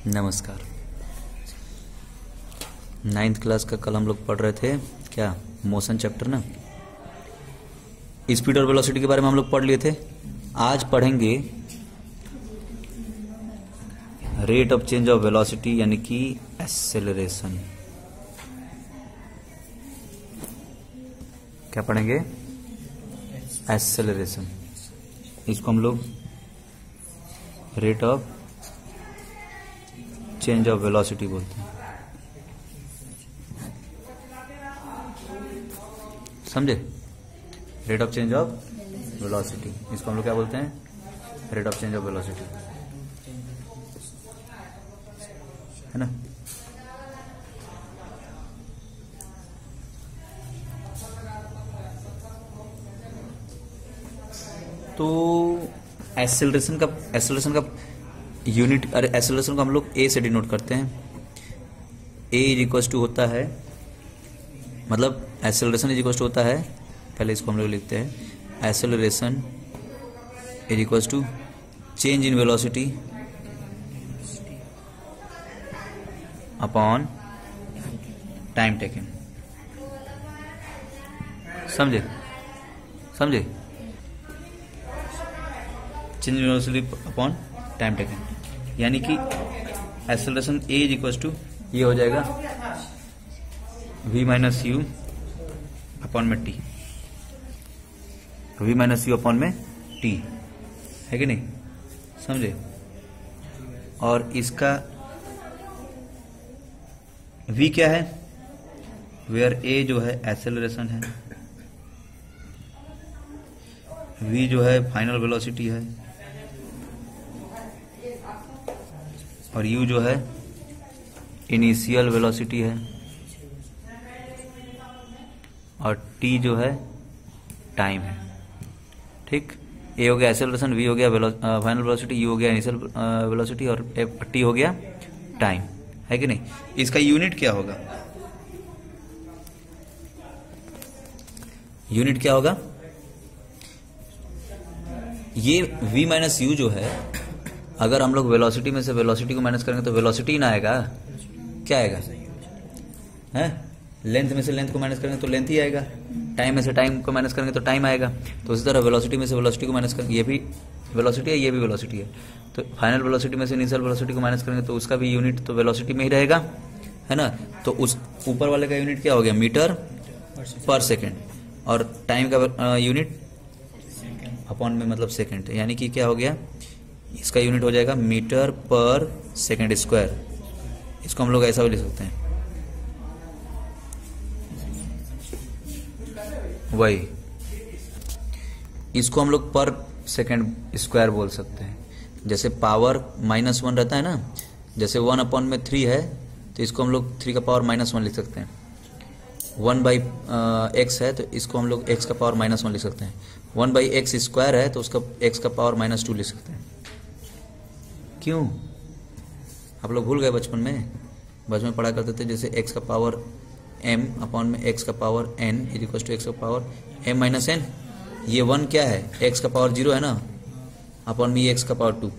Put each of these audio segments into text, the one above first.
नमस्कार। 9th class का कल हम लोग पढ़ रहे थे क्या, मोशन चैप्टर ना। स्पीड और वेलोसिटी के बारे में हम लोग पढ़ लिए थे। आज पढ़ेंगे rate of change of velocity यानी कि एक्सेलरेशन। क्या पढ़ेंगे? एक्सेलरेशन। इसको हम लोग rate of change of velocity बोलते हैं। समझे? Rate of change of velocity, इसको हम लोग क्या बोलते हैं? Rate of change of velocity, है ना। तो एक्सेलरेशन का यूनिट, अरे एक्सेलरेशन को हम लोग ए से डिनोट करते हैं। ए इज इक्वल टू होता है, मतलब एक्सेलरेशन इज इक्वल टू होता है, पहले इसको हम लोग लिखते हैं, acceleration is equal to change in velocity upon time taken. समझे? Change in velocity upon time taken, यानी कि acceleration A is equal to ये हो जाएगा v माइनस यू अपॉन में T, v minus U upon में टी, है कि नहीं? समझे? और इसका v क्या है? वेयर a जो है एक्सेलरेशन है, v जो है फाइनल वेलोसिटी है, और u जो है इनिशियल वेलोसिटी है, और t जो है टाइम है। ठीक, a हो गया एक्सेलरेशन, v हो गया फाइनल वेलोसिटी, u हो गया इनिशियल वेलोसिटी, और t हो गया टाइम, है कि नहीं? इसका यूनिट क्या होगा? यूनिट क्या होगा? ये v माइनस यू जो है, अगर हम लोग वेलोसिटी में से वेलोसिटी को माइनस करेंगे तो वेलोसिटी ना आएगा, क्या आएगा? हैं? लेंथ में से लेंथ को माइनस करेंगे तो लेंथ ही आएगा, टाइम में से टाइम को माइनस करेंगे तो टाइम आएगा। तो इसी तरह वेलोसिटी में से वेलोसिटी को माइनस करेंगे, ये भी वेलोसिटी है, ये भी वेलोसिटी है, तो फाइनल वेलोसिटी में से इनिशियल वेलोसिटी को माइनस करेंगे तो उसका भी यूनिट तो वेलोसिटी में ही रहेगा, है ना। तो उस ऊपर वाले का यूनिट क्या हो गया? मीटर पर सेकेंड, और टाइम का यूनिट अपॉन में मतलब सेकेंड, यानी कि क्या हो गया? इसका यूनिट हो जाएगा मीटर पर सेकेंड स्क्वायर। इसको हम लोग ऐसा भी लिख सकते हैं, वही इसको हम लोग पर सेकेंड स्क्वायर बोल सकते हैं। जैसे पावर -1 रहता है ना, जैसे 1 अपॉन में 3 है, तो इसको हम लोग 3 का पावर -1 लिख सकते हैं। 1/x है तो इसको हम लोग x का पावर -1 लिख सकते हैं। 1/x स्क्वायर है तो उसका x का पावर -2 लिख सकते हैं। क्यों? आप लोग भूल गए? बचपन में पढ़ा करते थे, जैसे x का पावर m अपॉन में x का power n is equal to x का पावर m माइनस n। ये 1 क्या है? x का पावर 0 है ना, अपॉन में x का पावर 2,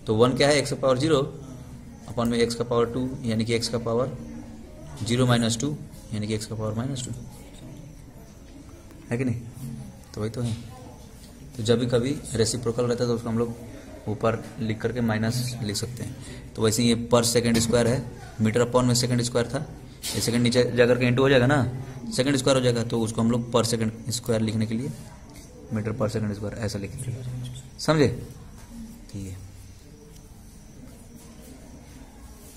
तो 1 क्या है? x का पावर 0 अपॉन में x का पावर 2, यानी कि x का पावर 0 माइनस 2, यानी कि x का पावर -2, है कि नहीं? तो वही तो है। तो जब भी कभी रेसिप्रोकल रहता है तो उसको हम लोग ऊपर लिख करके माइनस लिख सकते हैं। तो वैसे ये पर सेकंड स्क्वायर है, मीटर अपॉन में सेकंड स्क्वायर था, ये सेकंड नीचे जाकर के इंटू हो जाएगा ना, सेकंड स्क्वायर हो जाएगा, तो उसको हम लोग पर सेकंड स्क्वायर लिखने के लिए मीटर पर सेकंड स्क्वायर ऐसा लिखेंगे। समझे? ठीक है,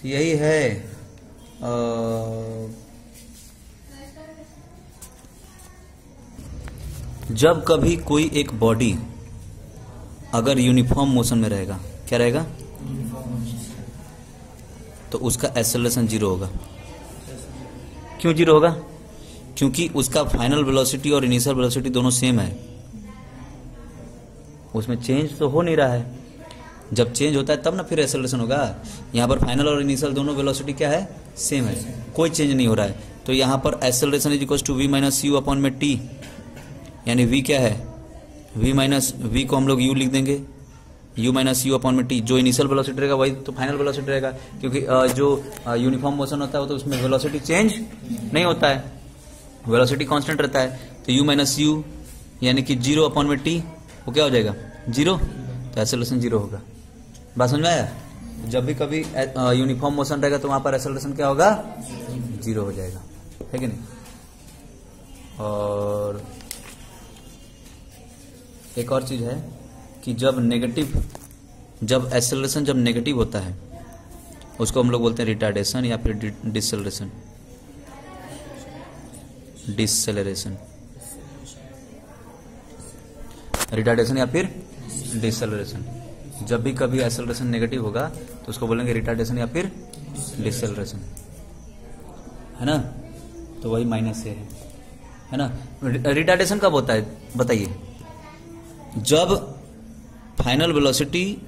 तो यही है। जब कभी कोई एक बॉडी अगर यूनिफॉर्म मोशन में रहेगा, क्या रहेगा? तो उसका एक्सेलरेशन 0 होगा। क्यों 0 होगा? क्योंकि उसका फाइनल वेलोसिटी और इनिशियल वेलोसिटी दोनों सेम है, उसमें चेंज तो हो नहीं रहा है। जब चेंज होता है तब ना फिर एक्सेलरेशन होगा। यहाँ पर फाइनल और इनिशियल दोनों वेलोसिटी क्या है? सेम है, कोई चेंज नहीं हो रहा है। तो यहाँ पर acceleration is equal to v minus U upon में टी, यानी v क्या है? v माइनस वी को हम लोग u लिख देंगे, u माइनस यू अपॉन में टी, जो इनिशियल वेलोसिटी रहेगा वही तो फाइनल वेलोसिटी रहेगा, क्योंकि जो यूनिफॉर्म मोशन होता है वो तो उसमें वेलोसिटी चेंज नहीं होता है, वेलोसिटी कांस्टेंट रहता है। तो u माइनस यू यानी कि 0 अपॉन में टी, वो क्या हो जाएगा 0, तो एक्सेलरेशन 0 होगा। बात समझ में आया? जब भी कभी यूनिफॉर्म मोशन रहेगा तो वहां पर एक्सेलरेशन क्या होगा 0 हो जाएगा, है कि नहीं। और एक और चीज है कि जब एक्सेलरेशन जब नेगेटिव होता है उसको हम लोग बोलते हैं रिटार्डेशन या फिर डिसेलरेशन। रिटार्डेशन या फिर डिसेलरेशन। जब भी कभी एक्सेलरेशन नेगेटिव होगा तो उसको बोलेंगे रिटार्डेशन या फिर डिसेलरेशन, है ना। तो वही माइनस से है ना। रिटार्डेशन कब होता है बताइए? जब फाइनल वेलोसिटी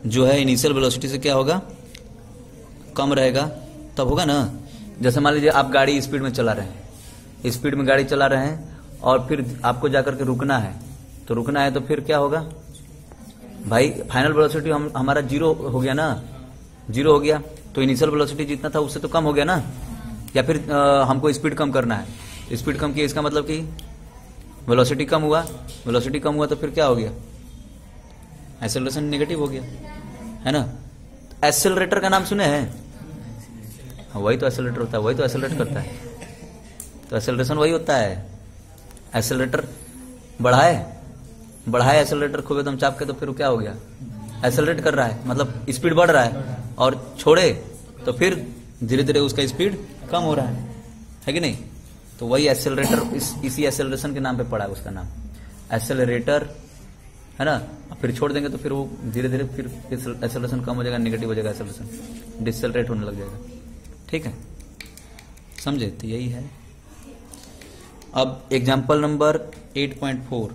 जो है इनिशियल वेलोसिटी से क्या होगा कम रहेगा, तब होगा ना। जैसे मान लीजिए आप गाड़ी स्पीड में चला रहे हैं, स्पीड में गाड़ी चला रहे हैं और फिर आपको जाकर के रुकना है, तो रुकना है तो फिर क्या होगा भाई, फाइनल वेलोसिटी हमारा 0 हो गया ना, 0 हो गया तो इनिशियल वेलोसिटी जितना था उससे तो कम हो गया ना। या फिर हमको स्पीड कम करना है, स्पीड कम किया, इसका मतलब कि वेलोसिटी कम हुआ, वेलोसिटी कम हुआ तो फिर क्या हो गया एक्सेलरेशन नेगेटिव हो गया, है ना। एक्सेलरेटर का नाम सुने हैं? वही तो एक्सेलरेटर होता है, वही तो एक्सेलरेट करता है, तो एक्सेलरेशन वही होता है। एक्सेलरेटर बढ़ाए एक्सेलरेटर खूब एकदम चाप के, तो फिर क्या हो गया एक्सेलरेट कर रहा है, मतलब स्पीड बढ़ रहा है, और छोड़े तो फिर धीरे धीरे उसका स्पीड कम हो रहा है कि नहीं। तो वही एक्सेलरेटर इसी एक्सेलरेशन के नाम पे पड़ा है, उसका नाम एक्सेलरेटर, है ना। फिर छोड़ देंगे तो फिर वो धीरे धीरे फिर एक्सेलरेशन कम हो जाएगा, नेगेटिव हो जाएगा, एक्सेलरेशन डिसेलरेट होने लग जाएगा, ठीक है, समझे। तो यही है। अब एग्जाम्पल नंबर 8.4।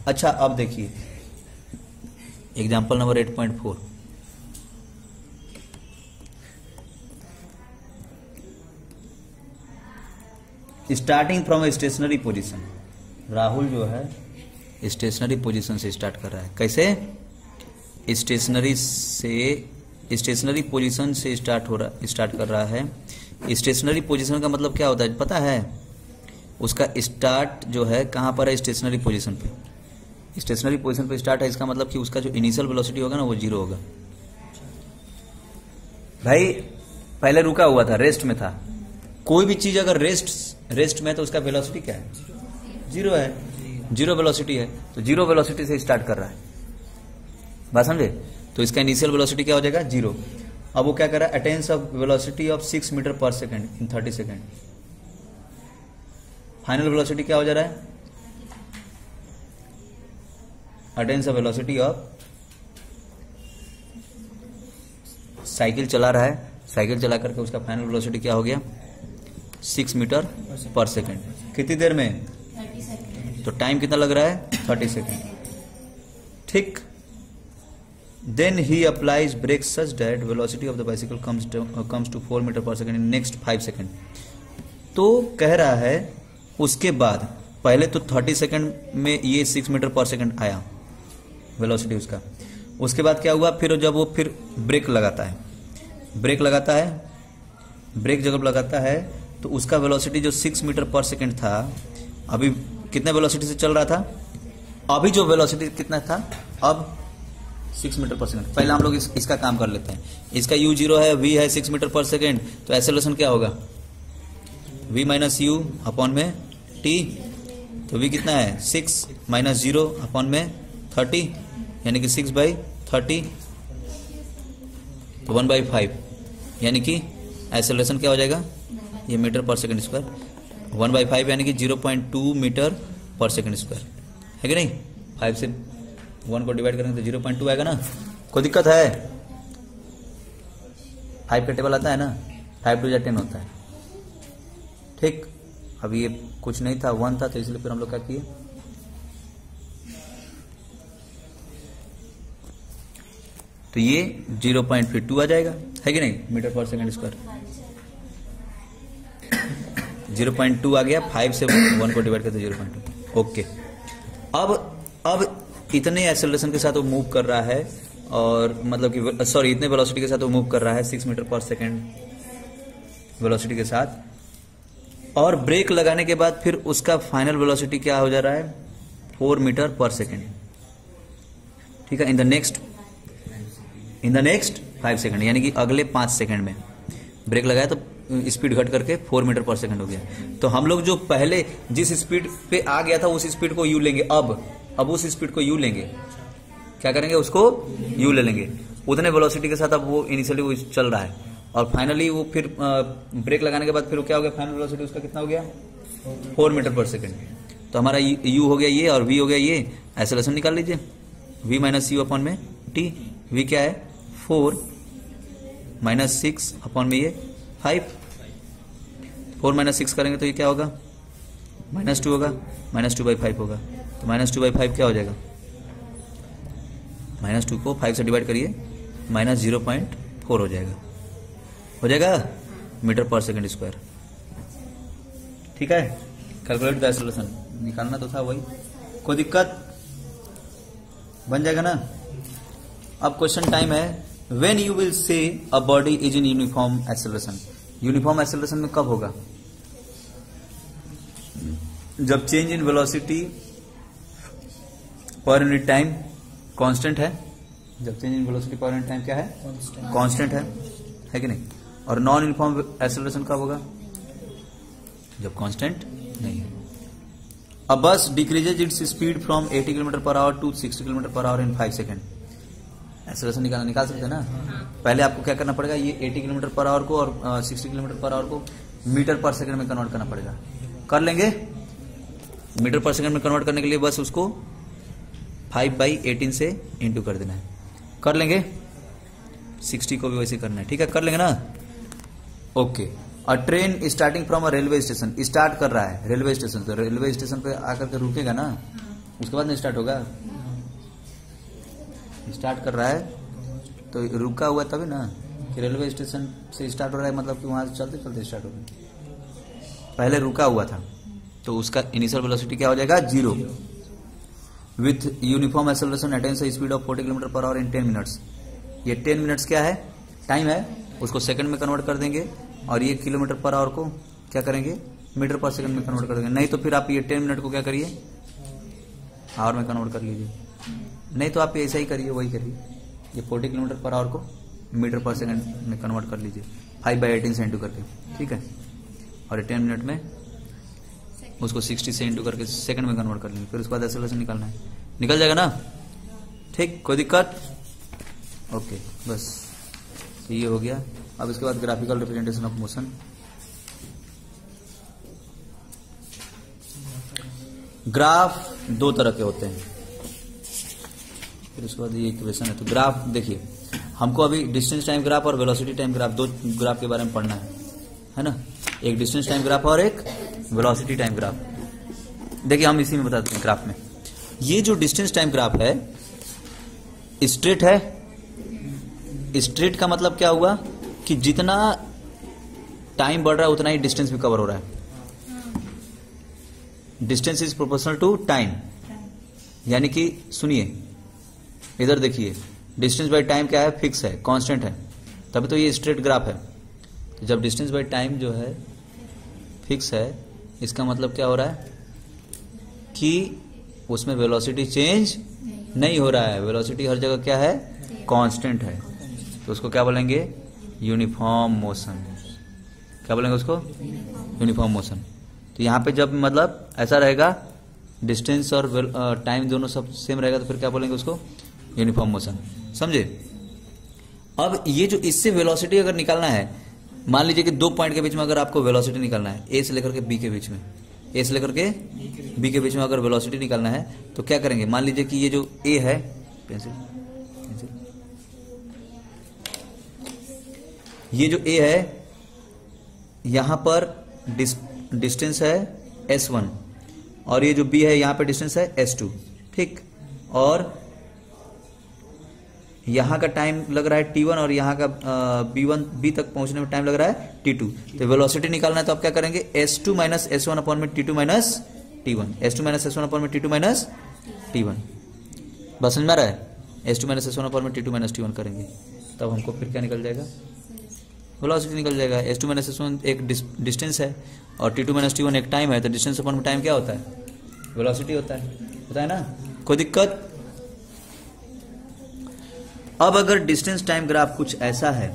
अच्छा अब देखिए example number 8.4। Starting from a stationary position, Rahul जो है स्टेशनरी पोजीशन से स्टार्ट कर रहा है। कैसे? स्टेशनरी पोजीशन से स्टार्ट कर रहा है। स्टेशनरी पोजीशन का मतलब क्या होता है पता है? उसका स्टार्ट जो है कहां पर है, स्टेशनरी पोजीशन पे। स्टेशनरी पोजीशन पे स्टार्ट है, इसका मतलब कि उसका जो इनिशियल वेलोसिटी होगा ना वो 0 होगा। भाई पहले रुका हुआ था, रेस्ट में था। कोई भी चीज अगर रेस्ट में है तो उसका वेलोसिटी क्या है 0 है, 0 वेलोसिटी है, तो 0 वेलोसिटी से स्टार्ट कर रहा है, बात समझे। तो इसका इनिशियल वेलोसिटी क्या हो जाएगा 0। अब वो क्या कर रहा है, attains of velocity of 6 metre पर second in 30 second. Final velocity क्या हो जा रहा है, attains of velocity of, cycle चला रहा है, साइकिल चला करके उसका फाइनल वेलोसिटी क्या हो गया 6 मीटर पर सेकेंड। कितनी देर में, तो टाइम कितना लग रहा है 30 सेकेंड, ठीक। Then he applies brake such that velocity of the bicycle comes to 4 metre पर सेकेंड इन नेक्स्ट 5 सेकेंड। तो कह रहा है उसके बाद पहले तो 30 सेकेंड में ये 6 मीटर पर सेकेंड आया वेलोसिटी उसका। उसके बाद क्या हुआ, फिर जब वो फिर ब्रेक लगाता है, ब्रेक जब लगाता है तो उसका वेलोसिटी जो 6 मीटर पर सेकेंड था, अभी कितने वेलोसिटी से चल रहा था, अभी जो वेलोसिटी कितना था अब 6 मीटर पर सेकेंड। पहले हम लोग इसका काम कर लेते हैं। इसका u0 है, v है 6 मीटर पर सेकेंड, तो एक्सेलरेशन क्या होगा v माइनस यू अपॉन में t। तो v कितना है 6 माइनस 0 अपॉन में 30, यानी कि 6/30, तो 1/5, यानी कि एक्सेलरेशन क्या हो जाएगा, ये मीटर पर सेकंड स्क्वायर, 1/5 यानी कि 0.2 मीटर पर सेकंड स्क्वायर, है कि नहीं। 5 से 1 को डिवाइड करेंगे तो 0.2 आएगा ना। कोई दिक्कत है? 5 का टेबल आता है ना, 5 2 10 होता है, ठीक। अब ये कुछ नहीं था, 1 था, तो इसलिए फिर हम लोग क्या किए, तो ये 0.2 आ जाएगा, है कि नहीं, मीटर पर सेकंड स्क्वायर। 0.2 आ गया, 5 से 1 को डिवाइड करते 0.2, ओके। अब इतने एक्सेलरेशन के साथ वो मूव कर रहा है, और मतलब कि सॉरी इतने वेलोसिटी के साथ वो मूव कर रहा है 6 मीटर पर सेकेंड वेलोसिटी के साथ, और ब्रेक लगाने के बाद फिर उसका फाइनल वेलोसिटी क्या हो जा रहा है 4 मीटर पर सेकेंड। ठीक है, इन द नेक्स्ट 5 सेकेंड, यानी कि अगले 5 सेकेंड में ब्रेक लगाया तो स्पीड घट करके 4 मीटर पर सेकेंड हो गया। तो हम लोग जो पहले जिस स्पीड पे आ गया था उस स्पीड को यू लेंगे, अब उस स्पीड को यू लेंगे, क्या करेंगे उसको यू ले लेंगे, उतने वेलोसिटी के साथ अब वो इनिशियली वो चल रहा है, और फाइनली वो फिर ब्रेक लगाने के बाद फिर क्या हो गया, फाइनल वेलोसिटी उसका कितना हो गया 4 मीटर पर सेकेंड। तो हमारा यू हो गया ये और वी हो गया ये, एक्सेलरेशन निकाल लीजिए, v माइनस यू अपॉन में टी, v क्या है 4 माइनस 6 अपॉन में ये 5, 4 माइनस 6 करेंगे तो ये क्या होगा -2 होगा, -2/5 होगा, तो -2/5 क्या हो जाएगा, -2 को 5 से डिवाइड करिए -0.4 हो जाएगा मीटर पर सेकेंड स्क्वायर। ठीक है, कैलकुलेट द एक्सेलरेशन निकालना तो था वही, कोई दिक्कत बन जाएगा ना। अब क्वेश्चन टाइम है, when you will say a body is in uniform acceleration. Uniform acceleration में कब होगा, जब change in velocity per unit time constant है, जब change in velocity per unit time क्या है कांस्टेंट है कि नहीं। और नॉन यूनिफॉर्म एक्सेलरेशन कब होगा, जब कांस्टेंट नहीं है। A bus decreases its speed from 80 km/h to 60 km/h in 5 second. Acceleration निकाल सकते हैं ना। पहले आपको क्या करना पड़ेगा, ये 80 km/h को और 60 km/h को मीटर पर सेकंड में कन्वर्ट करना पड़ेगा। कर लेंगे, मीटर पर सेकंड में कन्वर्ट करने के लिए बस उसको 5/18 से इंटू कर देना है। कर लेंगे, 60 को भी वैसे करना है। ठीक है, कर लेंगे ना। ओके, और train starting from a railway station, start कर रहा है रेलवे स्टेशन, तो रेलवे स्टेशन पे आकर के रुकेगा ना, उसके बाद में स्टार्ट होगा। स्टार्ट कर रहा है तो रुका हुआ तभी ना, कि रेलवे स्टेशन से स्टार्ट हो रहा है, मतलब कि वहां से चलते चलते स्टार्ट हो गया। पहले रुका हुआ था तो उसका इनिशियल वेलोसिटी क्या हो जाएगा 0। With uniform acceleration attains speed of 40 km/h in 10 minutes. ये 10 मिनट्स क्या है, टाइम है, उसको सेकंड में कन्वर्ट कर देंगे, और ये km/h को क्या करेंगे मीटर पर सेकंड में कन्वर्ट कर देंगे। नहीं तो फिर आप ये 10 मिनट को क्या करिए आवर में कन्वर्ट कर लीजिए, नहीं तो आप ऐसा ही करिए, वही करिए, ये 40 km/h को मीटर पर सेकंड में कन्वर्ट कर लीजिए 5/18 से इंटू करके। ठीक है, और 10 मिनट में उसको 60 से इंटू करके सेकंड में कन्वर्ट कर लेंगे, फिर उसके बाद एक्सेलरेशन निकालना है, निकल जाएगा ना। ठीक, कोई दिक्कत। ओके, बस ये हो गया। अब इसके बाद graphical representation of motion. Graph दो तरह के होते हैं, फिर उसके बाद ये इक्वेशन है। तो ग्राफ देखिए, हमको अभी डिस्टेंस टाइम ग्राफ और वेलोसिटी टाइम ग्राफ, दो ग्राफ के बारे में पढ़ना है ना। एक डिस्टेंस टाइम ग्राफ और एक वेलोसिटी टाइम ग्राफ। देखिए हम इसी में बताते हैं ग्राफ में। ये जो डिस्टेंस टाइम ग्राफ है स्ट्रेट है। स्ट्रेट का मतलब क्या हुआ कि जितना टाइम बढ़ रहा है उतना ही डिस्टेंस भी कवर हो रहा है। Distance is proportional to time, यानी कि सुनिए इधर देखिए, डिस्टेंस बाय टाइम क्या है, फिक्स है, कांस्टेंट है, तभी तो ये स्ट्रेट ग्राफ है। तो जब डिस्टेंस बाय टाइम जो है फिक्स है, इसका मतलब क्या हो रहा है कि उसमें वेलोसिटी चेंज नहीं हो रहा है, वेलोसिटी हर जगह क्या है कांस्टेंट है। तो उसको क्या बोलेंगे यूनिफॉर्म मोशन। क्या बोलेंगे उसको यूनिफॉर्म मोशन। तो यहाँ पे जब मतलब ऐसा रहेगा डिस्टेंस और टाइम दोनों सब सेम रहेगा तो फिर क्या बोलेंगे उसको यूनिफॉर्म मोशन। समझे। अब ये जो इससे वेलोसिटी अगर निकालना है, मान लीजिए कि दो पॉइंट के बीच में अगर आपको वेलोसिटी निकालना है, ए से लेकर के बी के बीच में, ए से लेकर के बी के बीच में अगर वेलोसिटी निकालना है तो क्या करेंगे। मान लीजिए कि ये जो ए है, पेंसिल, ये जो ए है यहां पर डिस्टेंस है S1 और ये जो B है यहां पे डिस्टेंस है S2। ठीक, और यहां का टाइम लग रहा है T1 और यहां का B तक पहुंचने में टाइम लग रहा है T2। तो वेलोसिटी निकालना है तो आप क्या करेंगे S2 - S1 अपॉन में T2 - T1, S2 - S1 upon में T2 - T1। बस समझ में आ रहा है? S2 माइनस S1 अपॉन में T2 माइनस T1 करेंगे तब हमको फिर क्या निकल जाएगा, वेलोसिटी निकल जाएगा। S2 माइनस S1 एक डिस्टेंस है और T2 माइनस T1 एक टाइम है, तो डिस्टेंस अपॉन में टाइम क्या होता है, वेलोसिटी होता है ना? कोई दिक्कत? अब अगर डिस्टेंस टाइम ग्राफ कुछ ऐसा है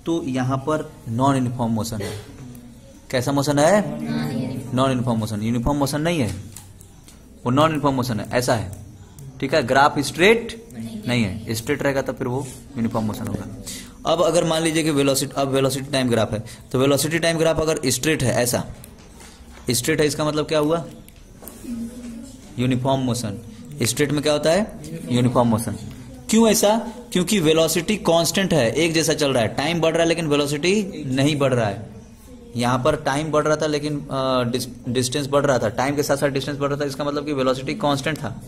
तो यहां पर नॉन यूनिफॉर्म मोशन है। कैसा मोशन है? Non uniform motion. Uniform motion नहीं है, वो नॉन यूनिफॉर्म मोशन है, ऐसा है। ठीक है, ग्राफ स्ट्रेट नहीं है, स्ट्रेट रहेगा तो फिर वो यूनिफॉर्म मोशन होगा। अब अगर मान लीजिए कि वेलोसिटी, अब वेलोसिटी टाइम ग्राफ है, तो वेलोसिटी टाइम ग्राफ अगर स्ट्रेट है, ऐसा स्ट्रेट है, इसका मतलब क्या हुआ, यूनिफॉर्म मोशन। स्ट्रेट में क्या होता है, यूनिफॉर्म मोशन। क्यों ऐसा? क्योंकि वेलोसिटी कांस्टेंट है, एक जैसा चल रहा है। टाइम बढ़ रहा है लेकिन वेलोसिटी नहीं बढ़ रहा है। यहां पर टाइम बढ़ रहा था लेकिन डिस्टेंस बढ़ रहा था, टाइम के साथ साथ डिस्टेंस बढ़ रहा था, इसका मतलब कि वेलोसिटी कांस्टेंट था।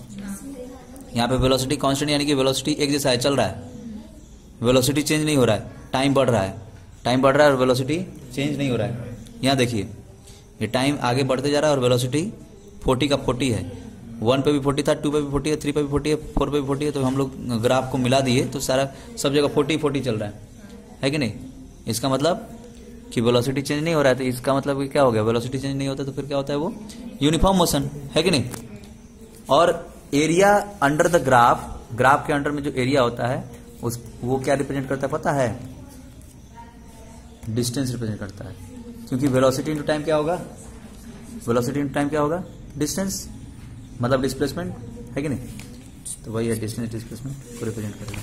यहाँ पे वेलोसिटी कांस्टेंट यानी कि वेलोसिटी एक जैसा है, चल रहा है, वेलोसिटी चेंज नहीं हो रहा है, टाइम बढ़ रहा है, टाइम बढ़ रहा है और वेलोसिटी चेंज नहीं हो रहा है। यहाँ देखिए, ये टाइम आगे बढ़ते जा रहा है और वेलोसिटी 40 का 40 है, 1 पे भी 40 था, 2 पे भी 40 है, 3 पे भी 40 है, 4 पे भी 40 है, तो हम लोग ग्राफ को मिला दिए तो सारा सब जगह 40 चल रहा है कि नहीं? इसका मतलब कि वेलोसिटी चेंज नहीं हो रहा है, तो इसका मतलब क्या हो गया, वेलोसिटी चेंज नहीं होता तो फिर क्या होता है, वो यूनिफॉर्म मोशन है कि नहीं? और area under the graph, graph के अंडर में जो एरिया होता है उस वो क्या रिप्रेजेंट करता है पता है? डिस्टेंस रिप्रेजेंट करता है, क्योंकि वेलोसिटी इनटू टाइम क्या होगा, वेलोसिटी इनटू टाइम क्या होगा, डिस्टेंस, मतलब डिस्प्लेसमेंट है कि नहीं? तो वही है, डिस्टेंस डिस्प्लेसमेंट को रिप्रेजेंट करेगा।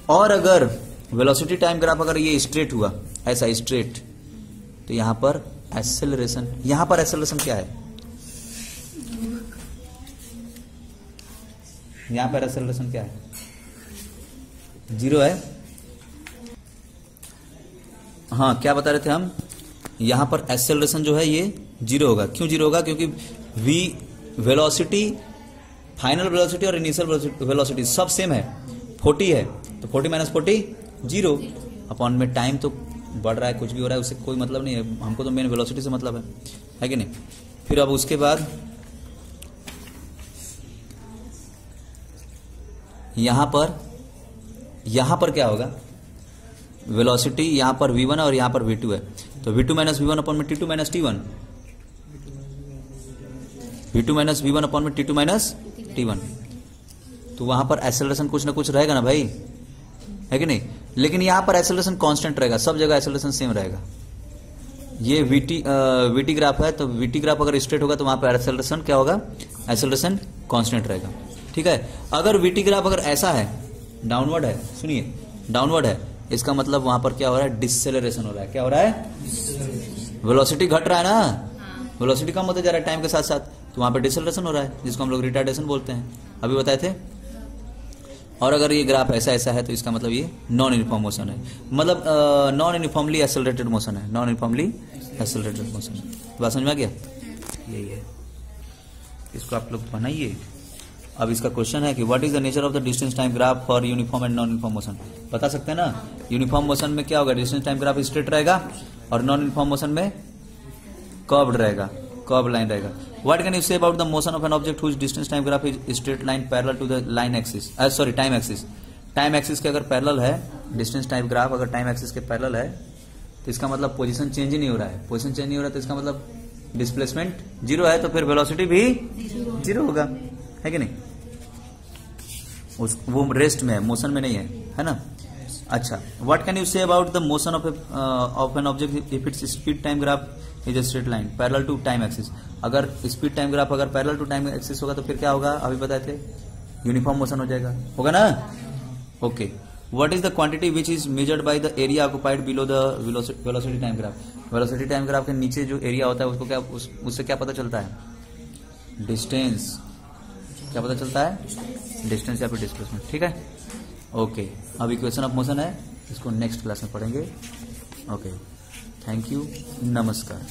और अगर वेलोसिटी टाइम ग्राफ अगर ये स्ट्रेट हुआ, ऐसा स्ट्रेट, तो यहां पर एक्सेलरेशन, यहां पर एक्सेलरेशन क्या है, यहां पर एक्सेलरेशन क्या है, 0 है। हाँ, क्या बता रहे थे हम, यहां पर एक्सेलरेशन जो है ये 0 होगा। क्यों 0 होगा? क्योंकि v वेलोसिटी, फाइनल वेलोसिटी और इनिशियल वेलोसिटी सब सेम है, 40 है, तो 40 माइनस 40 0 अपॉन में टाइम तो बढ़ रहा है, कुछ भी हो रहा है, उससे कोई मतलब नहीं है, हमको तो मेन वेलोसिटी से मतलब है कि नहीं? फिर अब उसके बाद यहां पर क्या होगा, वेलोसिटी यहां पर v1 है और यहां पर v2 है, तो v2 माइनस v1 अपॉन में t2 minus t1, v2 minus v1 upon में t2 माइनस t1, तो वहां पर एक्सेलरेशन कुछ ना कुछ रहेगा ना भाई, है कि नहीं? लेकिन यहां पर एक्सेलरेशन कांस्टेंट रहेगा, सब जगह एक्सेलरेशन सेम रहेगा। ये वीटी ग्राफ है, तो वीटी ग्राफ अगर स्ट्रेट होगा तो वहां पर एक्सेलरेशन क्या होगा, एक्सेलरेशन कांस्टेंट रहेगा। ठीक है, अगर वीटी ग्राफ अगर ऐसा है, डाउनवर्ड है, सुनिए डाउनवर्ड है, इसका मतलब वहां पर क्या हो रहा है, डिसेलरेशन हो रहा है। क्या हो रहा है? वेलोसिटी घट रहा है ना, वेलोसिटी कम होते जा रहा है टाइम के साथ साथ, तो वहां पर डिसेलरेशन हो रहा है, जिसको हम लोग रिटार्डेशन बोलते हैं, अभी बताए थे। और अगर ये ग्राफ ऐसा है तो इसका मतलब ये नॉन यूनिफॉर्म मोशन है, मतलब नॉन यूनिफॉर्मली एक्सेलरेटेड मोशन है, नॉन यूनिफॉर्मली एक्सेलरेटेड मोशन है। बात समझ में आ गया? यही है, इसको आप लोग बनाइए। अब इसका क्वेश्चन है कि what is the nature of the distance time graph for uniform and non uniform motion. बता सकते हैं ना, यूनिफॉर्म मोशन में क्या होगा, डिस्टेंस टाइम ग्राफ स्ट्रेट रहेगा, और नॉन यूनिफॉर्म मोशन में कर्व्ड रहेगा, कर्व लाइन रहेगा। What can you say about the motion of an object whose distance time graph is straight line parallel to the line axis, sorry time axis. Time axis के अगर parallel है distance time graph, अगर time axis के parallel है तो इसका मतलब position change ही नहीं हो रहा है, पोजीशन चेंज नहीं हो रहा है तो इसका मतलब डिस्प्लेसमेंट 0 है, तो फिर वेलोसिटी भी 0 होगा, है कि नहीं? वो रेस्ट में है, मोशन में नहीं है ना? अच्छा, what can you say about the motion of an object if its speed time graph is a straight line parallel to time axis. अगर स्पीड टाइम ग्राफ अगर पैरेलल टू टाइम एक्सिस होगा तो फिर क्या होगा, अभी बताए थे, यूनिफॉर्म मोशन हो जाएगा, होगा ना? Okay, what is the quantity which is measured by the area occupied below the velocity time graph. Velocity time graph के नीचे जो एरिया होता है उसको क्या, उससे क्या पता चलता है, डिस्टेंस। क्या पता चलता है, डिस्टेंस या फिर डिस्प्लेसमेंट। ठीक है, ओके। अब इक्वेशन ऑफ मोशन है, इसको नेक्स्ट क्लास में पढ़ेंगे। ओके, थैंक यू, नमस्कार।